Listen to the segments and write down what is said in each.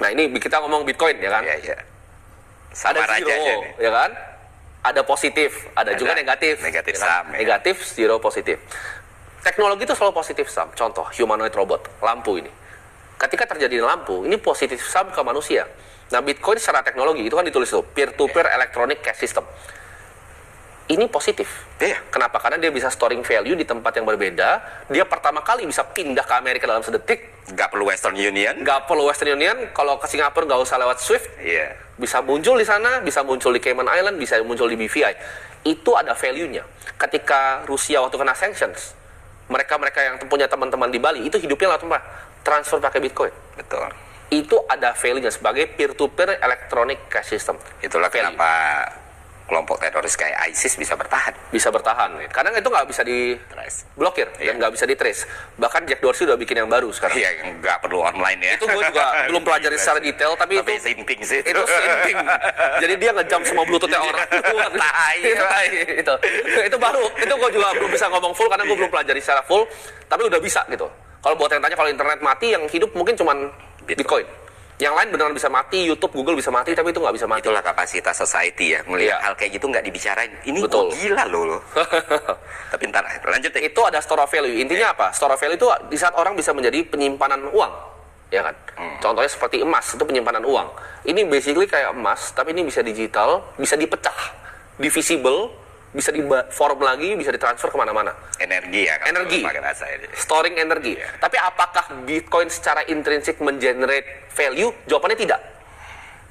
Nah ini kita ngomong Bitcoin ya kan? Iya, iya. Sama Ada aja zero, nih. ya kan? Ada positif, ada juga negatif. Negatif ya kan? sum, ya. Negatif, zero, positif. Teknologi itu selalu positif sum. Contoh, humanoid robot, lampu ini. Ketika terjadi lampu, ini positif sum ke manusia. Nah, Bitcoin secara teknologi itu kan ditulis tuh peer-to-peer electronic cash system. Ini positif. Iya. Kenapa? Karena dia bisa storing value di tempat yang berbeda. Dia pertama kali bisa pindah ke Amerika dalam sedetik. Nggak perlu Western Union. Nggak perlu Western Union. Kalau ke Singapura nggak usah lewat SWIFT. Iya. Bisa muncul di sana, bisa muncul di Cayman Island, bisa muncul di BVI. Itu ada value-nya. Ketika Rusia waktu kena sanctions, mereka yang punya teman-teman di Bali, itu hidupnya langsung transfer pakai Bitcoin. Betul. Itu ada value-nya sebagai peer-to-peer electronic cash system. Itulah Value. kenapa kelompok teroris kayak ISIS bisa bertahan. Bisa bertahan. Karena itu nggak bisa diblokir Iya. dan nggak bisa di-trace. Bahkan Jack Dorsey udah bikin yang baru sekarang. Iya, nggak perlu online ya. Itu gue juga belum pelajari secara detail, tapi itu sinting sih. itu sinting. Jadi dia ngejam semua bluetooth-nya orang. Itu baru. Itu gue juga belum bisa ngomong full karena gue belum pelajari secara full, tapi udah bisa gitu. Kalau buat yang tanya kalau internet mati, yang hidup mungkin cuman Bitcoin. Yang lain beneran bisa mati, YouTube, Google bisa mati, tapi itu nggak bisa mati. Itulah kapasitas society ya, melihat Iya. hal kayak gitu nggak dibicarain. Ini Betul. gila loh. Tapi ntar lanjut deh. Itu ada store of value. Intinya apa? Store of value itu di saat orang bisa menjadi penyimpanan uang, ya kan? Contohnya seperti emas, itu penyimpanan uang. Ini basically kayak emas, tapi ini bisa digital, bisa dipecah, divisible, bisa di-form lagi, bisa ditransfer kemana-mana. Energi ya. kalau Energi. pakai bahasa ini. Storing energi. Iya. Tapi apakah Bitcoin secara intrinsik mengenerate value? Jawabannya tidak.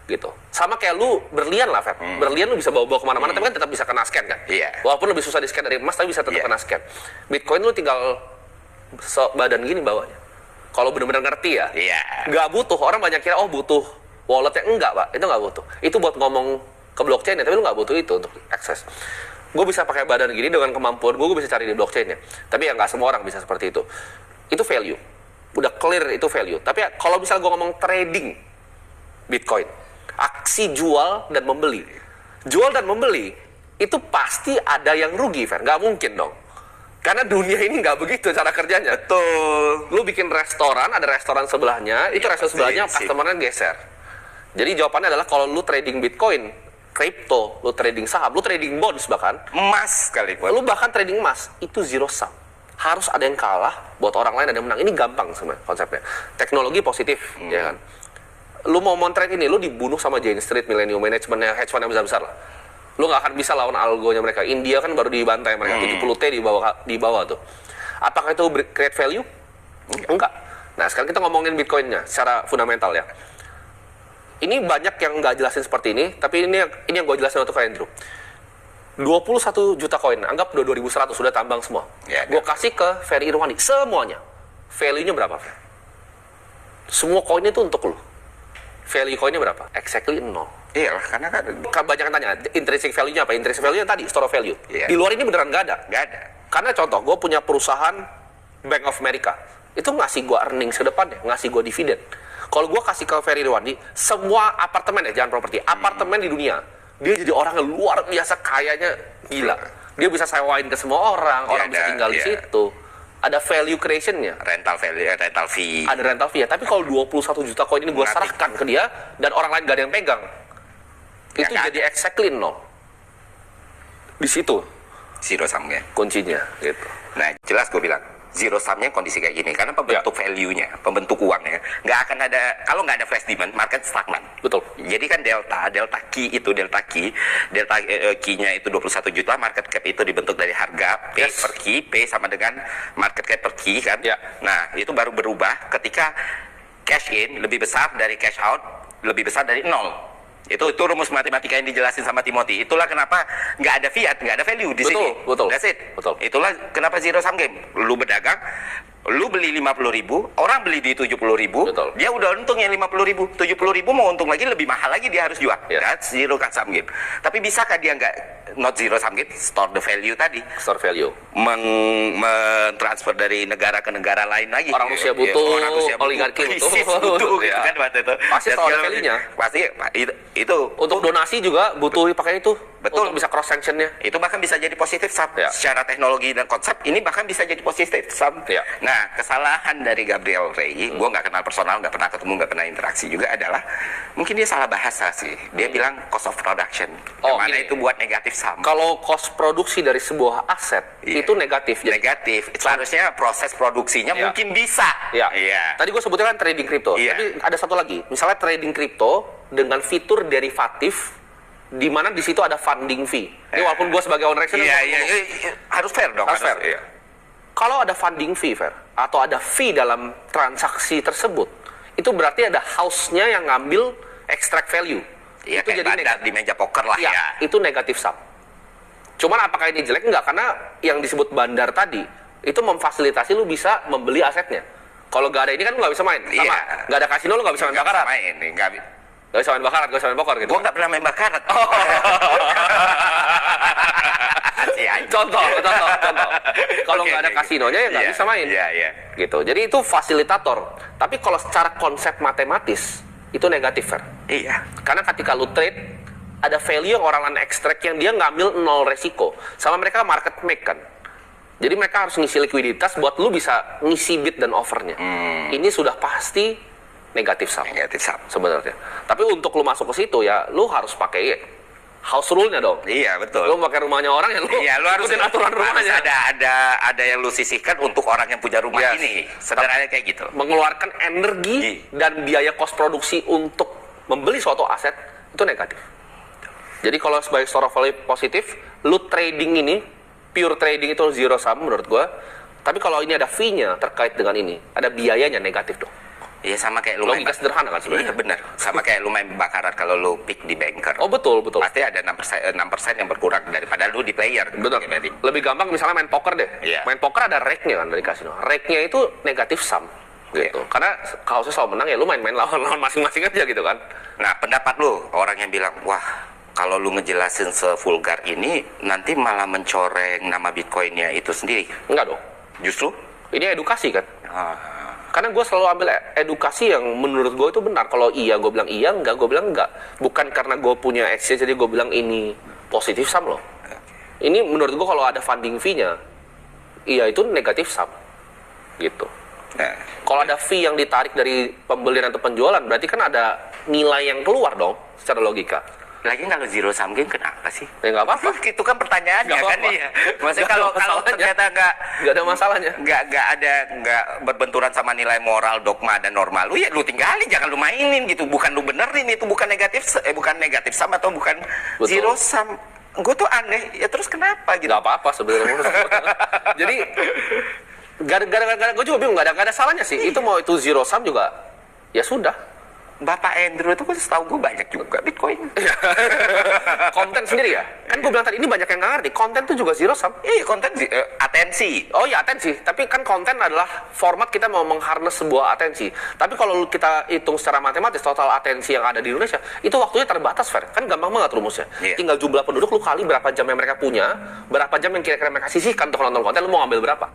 Gitu. Sama kayak lu berlian lah, Fer. Berlian lu bisa bawa-bawa kemana-mana, tapi kan tetap bisa kena scan kan? Iya. Walaupun lebih susah di-scan dari emas, tapi bisa tetap Iya. kena scan. Bitcoin lu tinggal badan gini bawahnya. Kalau benar-benar ngerti ya. Iya. Nggak butuh. Orang banyak kira, oh butuh walletnya. Enggak, Pak. Itu nggak butuh. Itu buat ngomong ke blockchain ya, tapi lu nggak butuh itu untuk akses. Gue bisa pakai badan gini dengan kemampuan gue bisa cari di blockchainnya. Tapi ya nggak semua orang bisa seperti itu. Itu value. Udah clear itu value. Tapi ya, kalau misalnya gue ngomong trading Bitcoin, aksi jual dan membeli. Jual dan membeli, itu pasti ada yang rugi, Fer. Nggak mungkin dong. Karena dunia ini nggak begitu cara kerjanya. Betul. Lu bikin restoran, ada restoran sebelahnya, itu Iya, restoran sebelahnya pasti. customer-nya geser. Jadi jawabannya adalah kalau lu trading Bitcoin, crypto, lu trading saham, lu trading bonds bahkan, Emas sekalipun. lu bahkan trading emas, itu zero sum. Harus ada yang kalah, buat orang lain ada yang menang. Ini gampang sebenarnya konsepnya. Teknologi positif, ya kan. Lu mau trade ini, lu dibunuh sama Jane Street, Millennium Management, hedge fund yang besar-besar lah. Lu nggak akan bisa lawan algonya mereka. India kan baru dibantai mereka, 70T di bawah tuh. Apakah itu create value? Enggak. Nah, sekarang kita ngomongin Bitcoin-nya secara fundamental ya. Ini banyak yang nggak jelasin seperti ini, tapi ini yang gue jelasin untuk Andrew. 21 juta koin, anggap udah 2100, sudah tambang semua. Ya, Gue kasih ke Ferry Irwandi, semuanya. Value-nya berapa, Fer? Semua koin itu untuk lu. Value koinnya berapa? Exactly 0. Iya lah, karena kan Banyak yang tanya, intrinsic value-nya apa? Intrinsic value-nya tadi, store of value. Iya. Di luar ini beneran nggak ada. nggak ada. Karena contoh, gue punya perusahaan Bank of America. Itu ngasih gue earnings ke depannya, ngasih gue dividen. Kalau gue kasih ke Ferry Irwandi, semua apartemen ya, jangan properti, apartemen di dunia, dia jadi orang yang luar biasa kayanya gila. Dia bisa sewain ke semua orang, Iya, orang bisa ada, tinggal di iya. situ. Ada value creation-nya. Rental value, rental fee. Ada rental fee ya. Tapi kalau 21 juta koin ini gue Mati. serahkan ke dia, dan orang lain gak ada yang pegang, Ya, itu nggak jadi exactly 0. Di situ Zero sum ya. kuncinya gitu. Nah, jelas gue bilang zero sum-nya kondisi kayak gini karena pembentuk value-nya, pembentuk uangnya nggak akan ada, kalau nggak ada flash demand, market stagnan. Betul. Jadi kan delta key key-nya itu 21 juta, market cap itu dibentuk dari harga P Yes. per key, P sama dengan market cap per key kan. Ya. Nah, itu baru berubah ketika cash in lebih besar dari cash out, lebih besar dari 0. Itu rumus matematika yang dijelasin sama Timothy. Itulah kenapa nggak ada fiat, nggak ada value di sini. Betul. That's it. Betul. Itulah kenapa zero sum game. Lu berdagang, lu beli 50.000, orang beli di 70.000, Betul. dia udah untung yang 50.000, 70.000 mau untung lagi lebih mahal lagi dia harus jual. Yes. That's zero sum game. Tapi bisakah dia not zero sum game, store the value tadi, Store value. mentransfer dari negara ke negara lain lagi. Orang Rusia butuh, orang Rusia butuh, oligarki butuh. ISIS butuh gitu Ya. kan waktu itu. Pasti Dan store segala- value-nya. Pasti itu Untuk donasi juga butuh pakai itu. Betul. Untuk bisa cross sanctionnya. Itu bahkan bisa jadi positif saham. Ya. Secara teknologi dan konsep ini bahkan bisa jadi positif saham. Ya. Nah, kesalahan dari Gabriel Rey, gue nggak kenal personal, nggak pernah ketemu, nggak pernah interaksi juga adalah mungkin dia salah bahasa sih. Dia bilang cost of production, yang mana gini. itu buat negatif saham. Kalau cost produksi dari sebuah aset Iya. itu negatif. Jadi, Negatif. Seharusnya proses produksinya Ya. mungkin bisa. ya. Iya. Tadi gue sebutnya kan trading kripto. Iya. Tapi ada satu lagi. Misalnya trading kripto dengan fitur derivatif di mana di situ ada funding fee. Ini walaupun gue sebagai owner action Iya. Harus fair dong. Harus fair. Iya. Kalau ada funding fee, Fer, atau ada fee dalam transaksi tersebut, itu berarti ada house-nya yang ngambil extract value. Iya, Itu kayak jadi bandar di meja poker lah Ya, ya. itu negatif sum. Cuman apakah ini jelek? Enggak, karena yang disebut bandar tadi, itu memfasilitasi lu bisa membeli asetnya. Kalau nggak ada ini kan lu nggak bisa main. Sama, Iya. nggak ada kasino lu nggak bisa main bakarat. Nggak bisa main bakarat, nggak bisa main poker gitu. Gue nggak pernah main bakarat. Contoh. Kalau Oke, nggak ada oke. kasinonya ya nggak Iya, bisa main. Iya. Gitu. Jadi itu fasilitator. Tapi kalau secara konsep matematis itu negatif, Fer. Iya. Karena ketika lu trade ada value yang orang lain extract yang dia ngambil nol resiko. Sama mereka market make kan. Jadi mereka harus ngisi likuiditas buat lu bisa ngisi bid dan offernya. Ini sudah pasti negatif sum Negatif saham. sebenarnya. Tapi untuk lu masuk ke situ ya lu harus pakai house rule-nya dong. Iya, betul. Lu pakai rumahnya orang ya lu. Iya, lu harus ikutin aturan harus rumahnya. ada yang lu sisihkan untuk orang yang punya rumah Yes. ini. Sederhananya kayak gitu. Mengeluarkan energi dan biaya kos produksi untuk membeli suatu aset itu negatif. Jadi kalau sebagai store of value positif, lu trading ini pure trading itu zero sum menurut gua. Tapi kalau ini ada fee-nya terkait dengan ini, ada biayanya negatif dong. Iya, sama kayak lu Logika sederhana kan sebenarnya. Iya, benar. Sama kayak lu main bakarat kalau lu pick di banker. Oh betul. Pasti ada 6% yang berkurang daripada lu di player. Betul. Berarti. Lebih gampang misalnya main poker deh. Iya. Main poker ada rake-nya kan dari kasino. Rake-nya itu negatif sum gitu. Karena kalau selalu menang ya lu main-main lawan masing-masing aja gitu kan. Nah, pendapat lu, orang yang bilang, wah, kalau lu ngejelasin sevulgar ini, nanti malah mencoreng nama Bitcoin-nya itu sendiri. Enggak dong. Justru? Ini edukasi kan. Ah, Karena gue selalu ambil edukasi yang menurut gue itu benar. Kalau iya, gue bilang iya. Enggak, gue bilang enggak. Bukan karena gue punya exchange, jadi gue bilang ini positif sum loh. Ini menurut gue kalau ada funding fee-nya, iya itu negatif sum. Gitu. nah, Kalau ada fee yang ditarik dari pembelian atau penjualan, berarti kan ada nilai yang keluar dong, secara logika. lagi kalau zero sum game kenapa sih? Ya nggak apa-apa. Itu kan pertanyaannya Nggak kan apa-apa. iya. Maksudnya Nggak kalau ada kalau masalahnya. ternyata Nggak ada masalahnya. nggak berbenturan sama nilai moral, dogma dan norma lu, ya lu tinggalin, jangan lu mainin gitu. Bukan lu benerin, itu bukan negatif sum atau bukan Betul. zero sum. Gue tuh aneh, ya terus kenapa gitu? Nggak apa-apa sebenarnya. Jadi gara-gara gue juga bingung, nggak ada salahnya sih. Itu mau itu zero sum juga, ya sudah. Bapak Andrew itu kan setahu gue banyak juga Bitcoin. Konten sendiri ya. Kan gue bilang tadi ini banyak yang nggak ngerti. Konten itu juga zero sum. Iya, konten atensi. Oh iya atensi, tapi kan konten adalah format kita mau mengharness sebuah atensi. Tapi kalau kita hitung secara matematis total atensi yang ada di Indonesia, itu waktunya terbatas, Fer. Kan gampang banget rumusnya. Iya. Tinggal jumlah penduduk lu kali berapa jam yang mereka punya, berapa jam yang kira-kira mereka sisihkan untuk nonton konten, lu mau ngambil berapa.